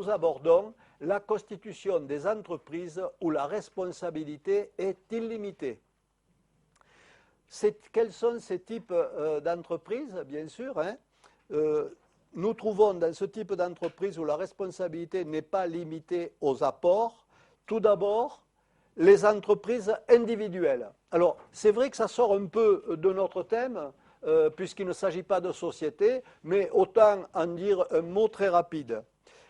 nous abordons la constitution des entreprises où la responsabilité est illimitée. Quels sont ces types d'entreprises, bien sûr, hein? Nous trouvons dans ce type d'entreprise où la responsabilité n'est pas limitée aux apports, tout d'abord, les entreprises individuelles. Alors, c'est vrai que ça sort un peu de notre thème, puisqu'il ne s'agit pas de société, mais autant en dire un mot très rapide.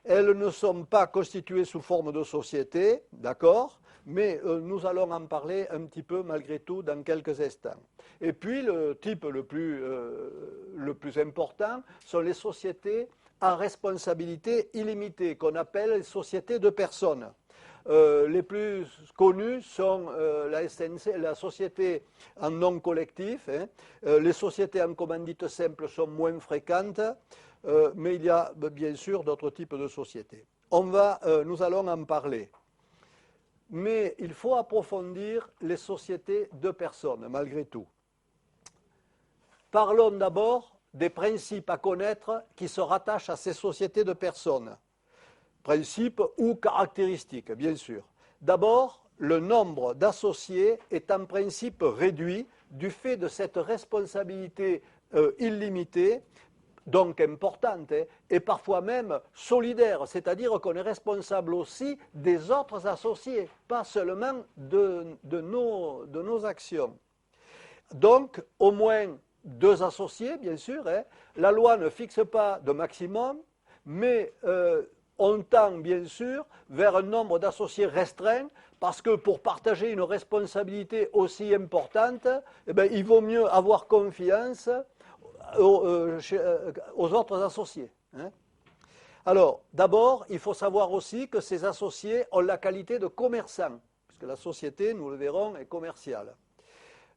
Elles ne sont pas constituées sous forme de société, d'accord, mais nous allons en parler un petit peu malgré tout dans quelques instants. Et puis le type le plus important sont les sociétés à responsabilité illimitée, qu'on appelle les sociétés de personnes. Les plus connus sont la SNC, la société en non collectif, hein. Les sociétés en commandite simple sont moins fréquentes, mais il y a bien sûr d'autres types de sociétés. Nous allons en parler. Mais il faut approfondir les sociétés de personnes, malgré tout. Parlons d'abord des principes à connaître qui se rattachent à ces sociétés de personnes. Principes ou caractéristiques, bien sûr. D'abord, le nombre d'associés est en principe réduit du fait de cette responsabilité illimitée, donc importante, hein, et parfois même solidaire, c'est-à-dire qu'on est responsable aussi des autres associés, pas seulement de nos actions. Donc, au moins 2 associés, bien sûr, hein. La loi ne fixe pas de maximum, mais on tend bien sûr vers un nombre d'associés restreint, parce que pour partager une responsabilité aussi importante, eh bien, il vaut mieux avoir confiance aux autres associés, hein. Alors, d'abord, il faut savoir aussi que ces associés ont la qualité de commerçants, puisque la société, nous le verrons, est commerciale.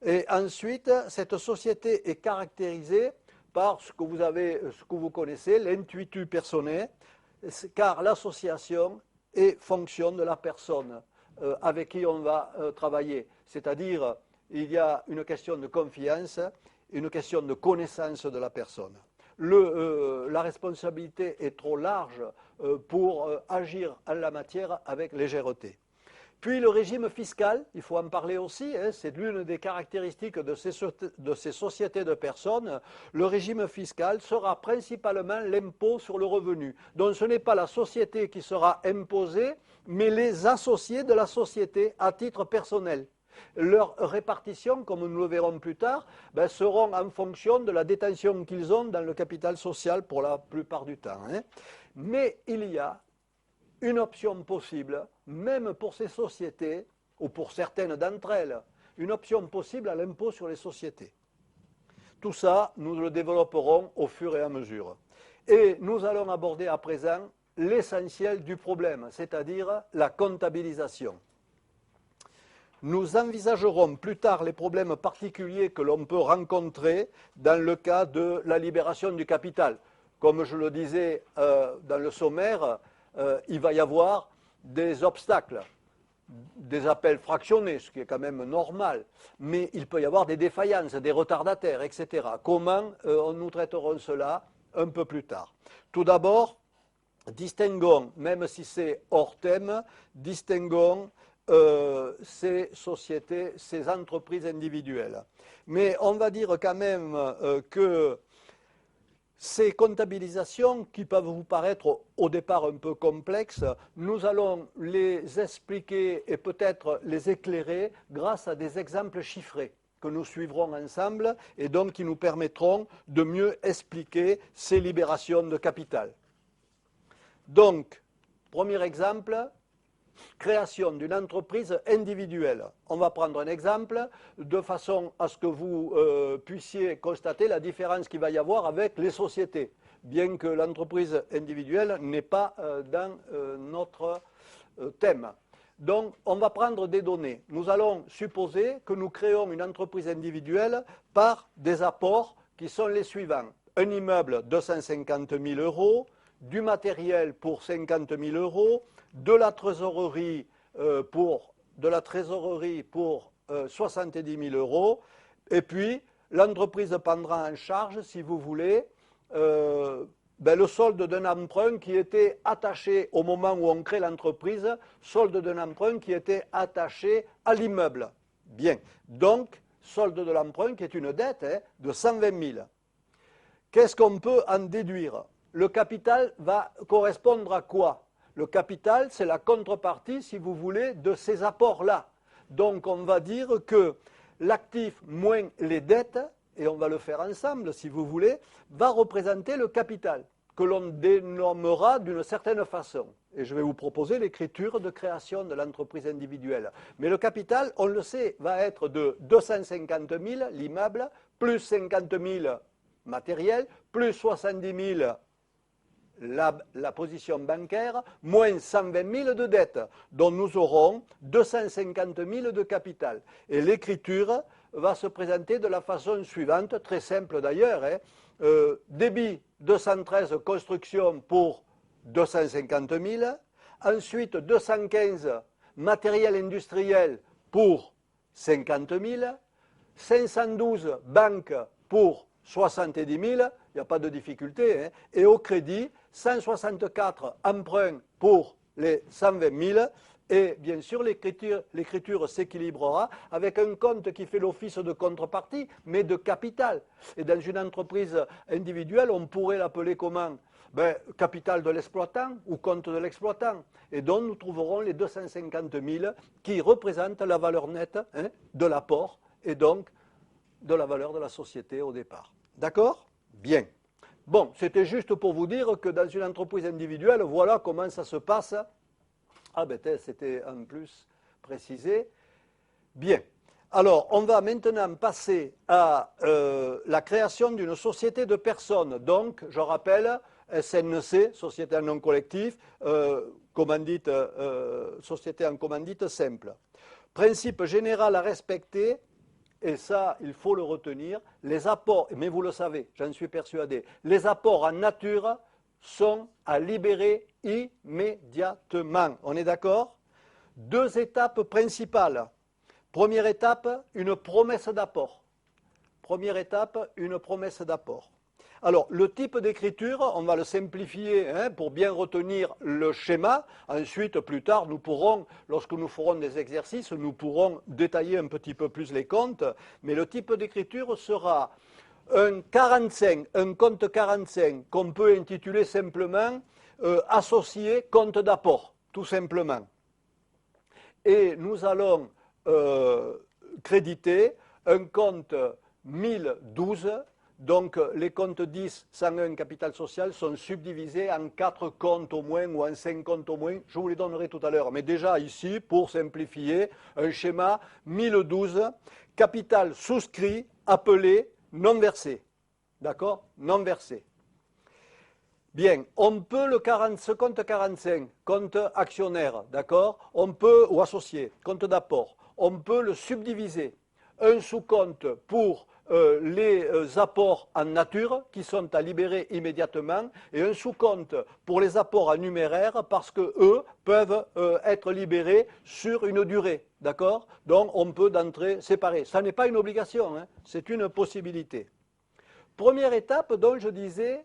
Et ensuite, cette société est caractérisée par ce que vous connaissez, l'intuitu personae, car l'association est fonction de la personne avec qui on va travailler. C'est-à-dire, il y a une question de confiance, une question de connaissance de la personne. La responsabilité est trop large pour agir en la matière avec légèreté. Puis le régime fiscal, il faut en parler aussi, hein, c'est l'une des caractéristiques de ces sociétés de personnes. Le régime fiscal sera principalement l'impôt sur le revenu. Donc ce n'est pas la société qui sera imposée, mais les associés de la société à titre personnel. Leur répartition, comme nous le verrons plus tard, seront en fonction de la détention qu'ils ont dans le capital social pour la plupart du temps, hein. Mais il y a une option possible, même pour ces sociétés, ou pour certaines d'entre elles, une option possible à l'impôt sur les sociétés. Tout ça, nous le développerons au fur et à mesure. Et nous allons aborder à présent l'essentiel du problème, c'est-à-dire la comptabilisation. Nous envisagerons plus tard les problèmes particuliers que l'on peut rencontrer dans le cas de la libération du capital. Comme je le disais dans le sommaire, il va y avoir des obstacles, des appels fractionnés, ce qui est quand même normal, mais il peut y avoir des défaillances, des retardataires, etc. Comment nous traiterons cela un peu plus tard. Tout d'abord, distinguons, même si c'est hors thème, distinguons ces sociétés, ces entreprises individuelles. Mais on va dire quand même que ces comptabilisations, qui peuvent vous paraître au départ un peu complexes, nous allons les expliquer et peut-être les éclairer grâce à des exemples chiffrés que nous suivrons ensemble et donc qui nous permettront de mieux expliquer ces libérations de capital. Donc, premier exemple, création d'une entreprise individuelle. On va prendre un exemple de façon à ce que vous puissiez constater la différence qu'il va y avoir avec les sociétés, bien que l'entreprise individuelle n'est pas dans notre thème. Donc, on va prendre des données. Nous allons supposer que nous créons une entreprise individuelle par des apports qui sont les suivants. Un immeuble, 250 000 €, du matériel pour 50 000 €, de la trésorerie pour 70 000 €, et puis l'entreprise prendra en charge, si vous voulez, ben, le solde d'un emprunt qui était attaché au moment où on crée l'entreprise, solde d'un emprunt qui était attaché à l'immeuble. Bien, donc solde de l'emprunt qui est une dette de 120 000. Qu'est-ce qu'on peut en déduire? Le capital va correspondre à quoi? Le capital, c'est la contrepartie, si vous voulez, de ces apports-là. Donc on va dire que l'actif moins les dettes, et on va le faire ensemble si vous voulez, va représenter le capital, que l'on dénommera d'une certaine façon. Et je vais vous proposer l'écriture de création de l'entreprise individuelle. Mais le capital, on le sait, va être de 250 000 l'immeuble, plus 50 000 matériel, plus 70 000 la position bancaire, moins 120 000 de dettes, dont nous aurons 250 000 de capital. Et l'écriture va se présenter de la façon suivante, très simple d'ailleurs. Débit 213 construction pour 250 000, ensuite 215 matériel industriel pour 50 000, 512 banque pour 70 000, il n'y a pas de difficulté, et au crédit, 164 emprunts pour les 120 000, et bien sûr l'écriture s'équilibrera avec un compte qui fait l'office de contrepartie, mais de capital. Et dans une entreprise individuelle, on pourrait l'appeler comment? Ben, capital de l'exploitant ou compte de l'exploitant. Et donc nous trouverons les 250 000 qui représentent la valeur nette de l'apport et donc de la valeur de la société au départ. D'accord? Bien. Bon, c'était juste pour vous dire que dans une entreprise individuelle, voilà comment ça se passe. Ah ben c'était en plus précisé. Bien. Alors, on va maintenant passer à la création d'une société de personnes. Donc, je rappelle, SNC, Société en non collectif, Société en commandite simple. Principe général à respecter. Et ça, il faut le retenir, les apports, mais vous le savez, j'en suis persuadé, les apports en nature sont à libérer immédiatement. On est d'accord? Deux étapes principales. Première étape, une promesse d'apport. Première étape, une promesse d'apport. Alors, le type d'écriture, on va le simplifier pour bien retenir le schéma. Ensuite, plus tard, nous pourrons, lorsque nous ferons des exercices, nous pourrons détailler un petit peu plus les comptes. Mais le type d'écriture sera un 45, un compte 45 qu'on peut intituler simplement associé compte d'apport, tout simplement. Et nous allons créditer un compte 1012. Donc, les comptes 10, 101, capital social, sont subdivisés en 4 comptes au moins ou en 5 comptes au moins. Je vous les donnerai tout à l'heure. Mais déjà ici, pour simplifier, un schéma 1012, capital souscrit, appelé, non versé. D'accord? Non versé. Bien, on peut ce compte 45, compte actionnaire, d'accord? On peut, ou associé, compte d'apport, on peut le subdiviser. Un sous-compte pour les apports en nature qui sont à libérer immédiatement et un sous-compte pour les apports en numéraire parce qu'eux peuvent être libérés sur une durée. D'accord? Donc on peut d'entrée séparer. Ça n'est pas une obligation, c'est une possibilité. Première étape, donc je disais,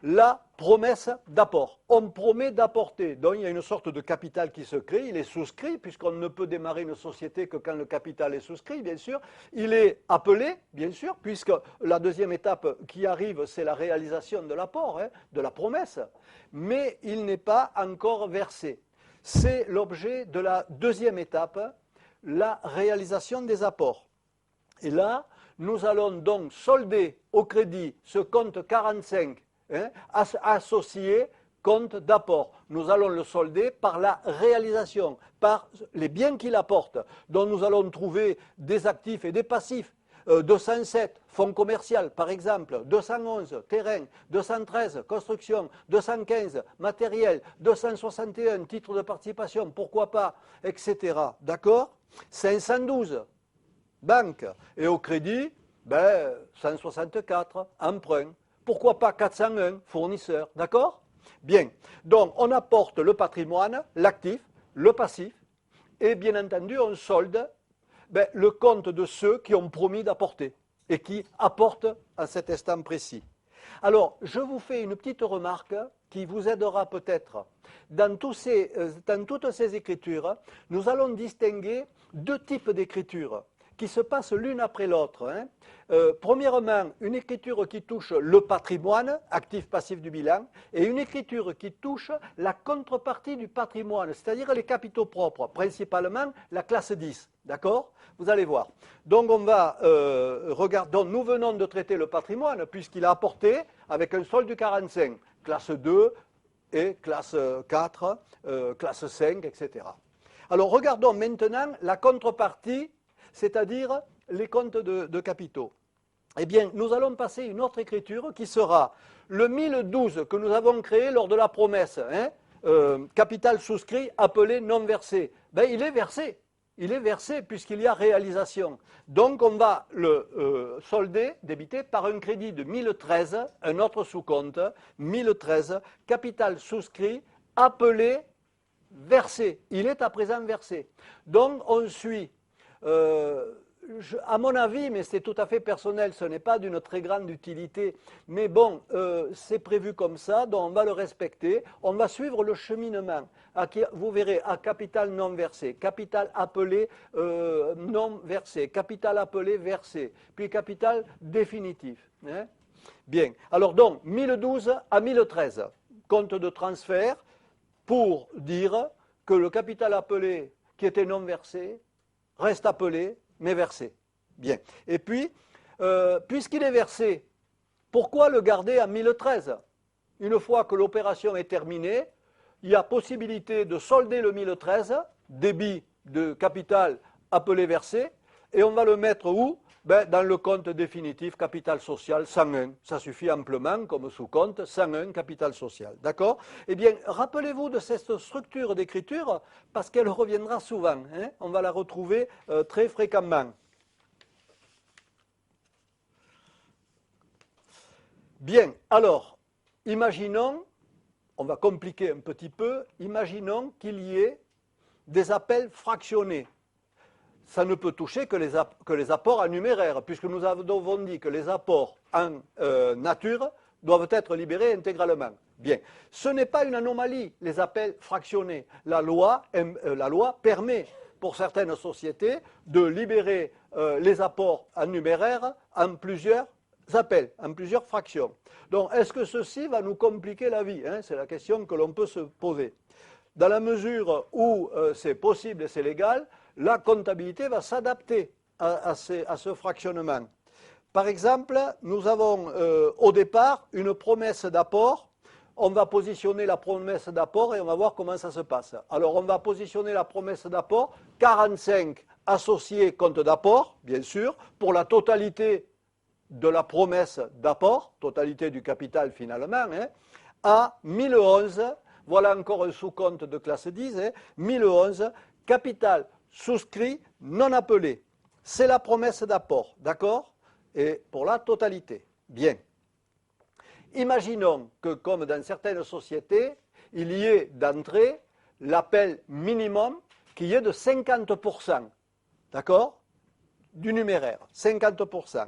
la promesse d'apport. On promet d'apporter. Donc il y a une sorte de capital qui se crée, il est souscrit, puisqu'on ne peut démarrer une société que quand le capital est souscrit, bien sûr. Il est appelé, bien sûr, puisque la deuxième étape qui arrive, c'est la réalisation de l'apport, de la promesse, mais il n'est pas encore versé. C'est l'objet de la deuxième étape, la réalisation des apports. Et là, nous allons donc solder au crédit ce compte 45 associé compte d'apport. Nous allons le solder par la réalisation, par les biens qu'il apporte, dont nous allons trouver des actifs et des passifs. 207, fonds commercial par exemple, 211, terrain, 213, construction, 215, matériel, 261, titre de participation, pourquoi pas, etc. D'accord? 512, banque. Et au crédit, 164, emprunt. Pourquoi pas 401, fournisseur, d'accord? Bien, donc on apporte le patrimoine, l'actif, le passif, et bien entendu on solde le compte de ceux qui ont promis d'apporter et qui apportent à cet instant précis. Alors, je vous fais une petite remarque qui vous aidera peut-être. Dans toutes ces écritures, nous allons distinguer deux types d'écriture qui se passent l'une après l'autre. Hein. Premièrement, une écriture qui touche le patrimoine, actif-passif du bilan, et une écriture qui touche la contrepartie du patrimoine, c'est-à-dire les capitaux propres, principalement la classe 10. D'accord? Vous allez voir. Donc, on va regarder. Donc, nous venons de traiter le patrimoine, puisqu'il a apporté avec un solde du 45, classe 2 et classe 4, classe 5, etc. Alors, regardons maintenant la contrepartie, c'est-à-dire les comptes de capitaux. Eh bien, nous allons passer une autre écriture qui sera le 1012 que nous avons créé lors de la promesse, hein, capital souscrit appelé non versé. Ben, il est versé. Il est versé puisqu'il y a réalisation. Donc, on va le solder, débiter, par un crédit de 1013, un autre sous-compte, 1013, capital souscrit appelé versé. Il est à présent versé. Donc, on suit... à mon avis, mais c'est tout à fait personnel, ce n'est pas d'une très grande utilité, mais bon, c'est prévu comme ça, donc on va le respecter, on va suivre le cheminement. Vous verrez, à capital non versé, capital appelé non versé, capital appelé versé, puis capital définitif. Hein. Bien, alors donc, 1012 à 1013, compte de transfert pour dire que le capital appelé qui était non versé reste appelé, mais versé. Bien. Et puis, puisqu'il est versé, pourquoi le garder à 1013? Une fois que l'opération est terminée, il y a possibilité de solder le 1013, débit de capital appelé versé, et on va le mettre où? Ben, dans le compte définitif capital social 101. Ça suffit amplement comme sous-compte 101 capital social. D'accord? Eh bien, rappelez-vous de cette structure d'écriture parce qu'elle reviendra souvent. Hein? On va la retrouver très fréquemment. Bien, alors, imaginons, on va compliquer un petit peu, imaginons qu'il y ait des appels fractionnés. Ça ne peut toucher que les apports en numéraire, puisque nous avons dit que les apports en nature doivent être libérés intégralement. Bien, ce n'est pas une anomalie, les appels fractionnés. La loi permet, pour certaines sociétés, de libérer les apports en numéraire en plusieurs appels, en plusieurs fractions. Donc, est-ce que ceci va nous compliquer la vie, hein? C'est la question que l'on peut se poser. Dans la mesure où c'est possible et c'est légal, la comptabilité va s'adapter à ce fractionnement. Par exemple, nous avons au départ une promesse d'apport. On va positionner la promesse d'apport et on va voir comment ça se passe. Alors, on va positionner la promesse d'apport, 45 associés compte d'apport, bien sûr, pour la totalité de la promesse d'apport, totalité du capital finalement, hein, à 1011. Voilà encore un sous-compte de classe 10, hein, 1011, capital souscrit non appelé. C'est la promesse d'apport, d'accord? Et pour la totalité. Bien. Imaginons que, comme dans certaines sociétés, il y ait d'entrée l'appel minimum qui est de 50%, d'accord? Du numéraire, 50%.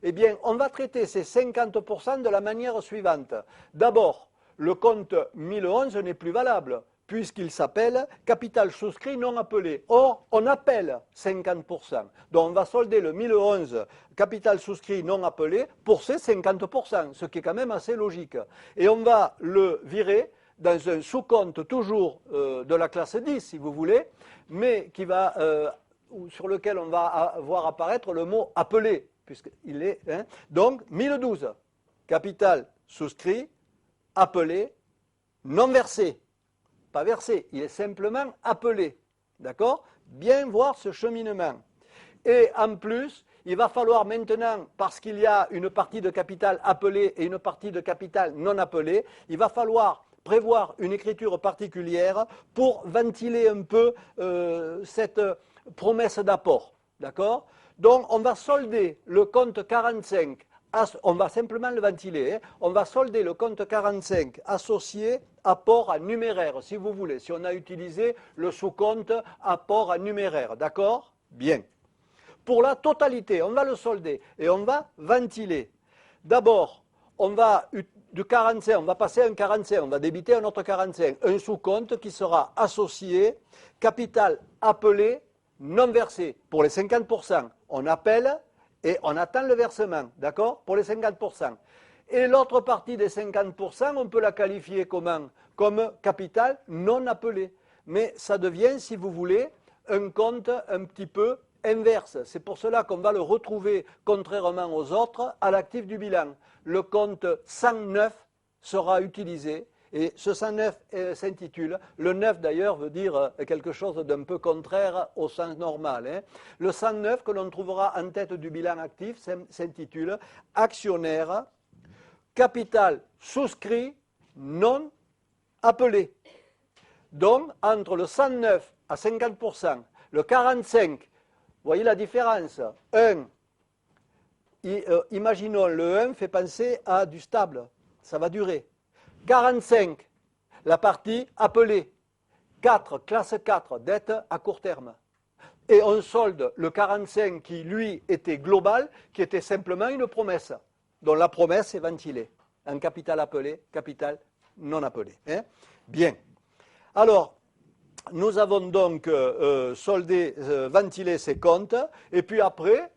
Eh bien, on va traiter ces 50% de la manière suivante. D'abord, le compte 1011 n'est plus valable, puisqu'il s'appelle capital souscrit non appelé. Or, on appelle 50%. Donc, on va solder le 1011 capital souscrit non appelé pour ces 50%, ce qui est quand même assez logique. Et on va le virer dans un sous-compte toujours de la classe 10, si vous voulez, mais qui va, sur lequel on va voir apparaître le mot appelé, puisqu'il est. Hein. Donc, 1012, capital souscrit, appelé, non versé. Pas versé, il est simplement appelé. D'accord? Bien voir ce cheminement. Et en plus, il va falloir maintenant, parce qu'il y a une partie de capital appelé et une partie de capital non appelé, il va falloir prévoir une écriture particulière pour ventiler un peu cette promesse d'apport. D'accord? Donc, on va solder le compte 45. On va simplement le ventiler. Hein. On va solder le compte 45 associé apport en numéraire, si vous voulez, si on a utilisé le sous-compte apport en numéraire. D'accord? Bien. Pour la totalité, on va le solder et on va ventiler. D'abord, on va de 45, on va passer à un 45, on va débiter un autre 45, un sous-compte qui sera associé, capital appelé, non versé. Pour les 50%, on appelle et on attend le versement, d'accord? Pour les 50%. Et l'autre partie des 50%, on peut la qualifier comment? Comme capital non appelé. Mais ça devient, si vous voulez, un compte un petit peu inverse. C'est pour cela qu'on va le retrouver, contrairement aux autres, à l'actif du bilan. Le compte 109 sera utilisé. Et ce 109 s'intitule, le 9 d'ailleurs veut dire quelque chose d'un peu contraire au sens normal. Hein. Le 109 que l'on trouvera en tête du bilan actif s'intitule actionnaire, capital souscrit, non appelé. Donc, entre le 109 à 50%, le 45, vous voyez la différence, 1, imaginons le 1 fait penser à du stable, ça va durer. 45, la partie appelée. 4, classe 4, dette à court terme. Et on solde le 45 qui, lui, était global, qui était simplement une promesse, dont la promesse est ventilée. Un capital appelé, capital non appelé. Hein? Bien. Alors, nous avons donc soldé, ventilé ces comptes, et puis après,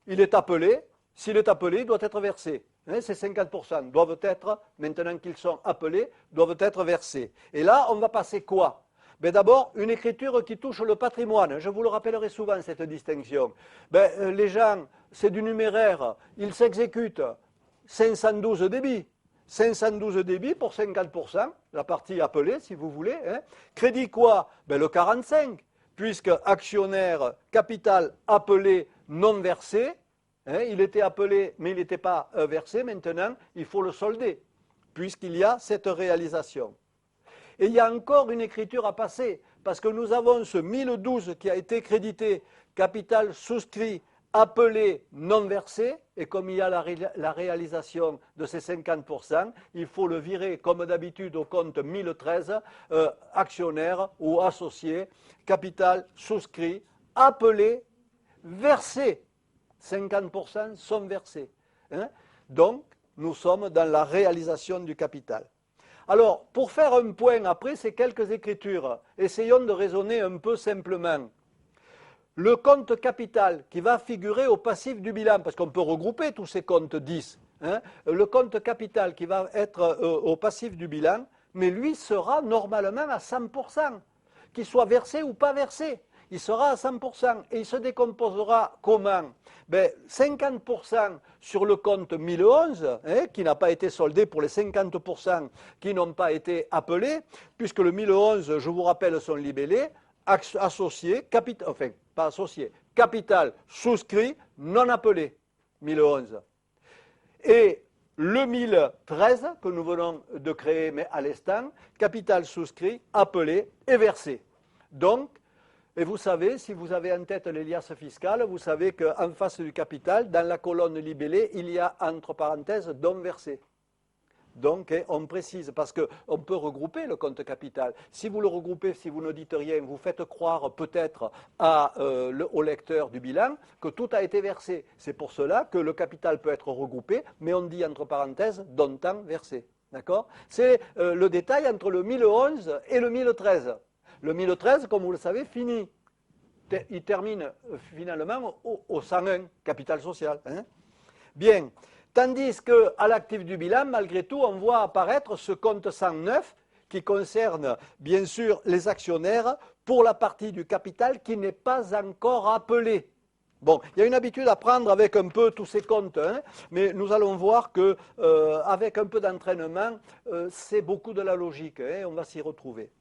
il est appelé. S'il est appelé, il doit être versé. Ces 50% doivent être, maintenant qu'ils sont appelés, doivent être versés. Et là, on va passer quoi? Ben d'abord, une écriture qui touche le patrimoine. Je vous le rappellerai souvent, cette distinction. Ben, les gens, c'est du numéraire, ils s'exécutent 512 débits. 512 débits pour 50%, la partie appelée, si vous voulez. Hein. Crédit quoi? Ben, le 45, puisque actionnaire, capital appelé, non versé. Hein, il était appelé, mais il n'était pas versé. Maintenant, il faut le solder, puisqu'il y a cette réalisation. Et il y a encore une écriture à passer, parce que nous avons ce 1012 qui a été crédité, capital souscrit, appelé, non versé, et comme il y a la réalisation de ces 50%, il faut le virer, comme d'habitude, au compte 1013, actionnaire ou associé, capital souscrit, appelé, versé. 50% sont versés. Hein? Donc, nous sommes dans la réalisation du capital. Alors, pour faire un point après ces quelques écritures, essayons de raisonner un peu simplement. Le compte capital qui va figurer au passif du bilan, parce qu'on peut regrouper tous ces comptes 10, hein, le compte capital qui va être au passif du bilan, mais lui sera normalement à 100%, qu'il soit versé ou pas versé. Il sera à 100% et il se décomposera comment? Ben, 50% sur le compte 1011, hein, qui n'a pas été soldé pour les 50% qui n'ont pas été appelés, puisque le 1011, je vous rappelle, sont libellés, associés, enfin pas associés, capital souscrit, non appelé, 1011. Et le 1013 que nous venons de créer, mais à l'instant, capital souscrit, appelé et versé. Donc, et vous savez, si vous avez en tête les liasses fiscales, vous savez qu'en face du capital, dans la colonne libellée, il y a entre parenthèses don versé. Donc, on précise, parce qu'on peut regrouper le compte capital. Si vous le regroupez, si vous ne dites rien, vous faites croire peut-être au lecteur du bilan que tout a été versé. C'est pour cela que le capital peut être regroupé, mais on dit entre parenthèses don temps versé. D'accord? C'est le détail entre le 1011 et le 1013. Le 1013, comme vous le savez, finit. Il termine finalement au 101, capital social. Hein? Bien. Tandis qu'à l'actif du bilan, malgré tout, on voit apparaître ce compte 109 qui concerne bien sûr les actionnaires pour la partie du capital qui n'est pas encore appelée. Bon, il y a une habitude à prendre avec un peu tous ces comptes, hein, mais nous allons voir qu'avec un peu d'entraînement, c'est beaucoup de la logique, hein, on va s'y retrouver.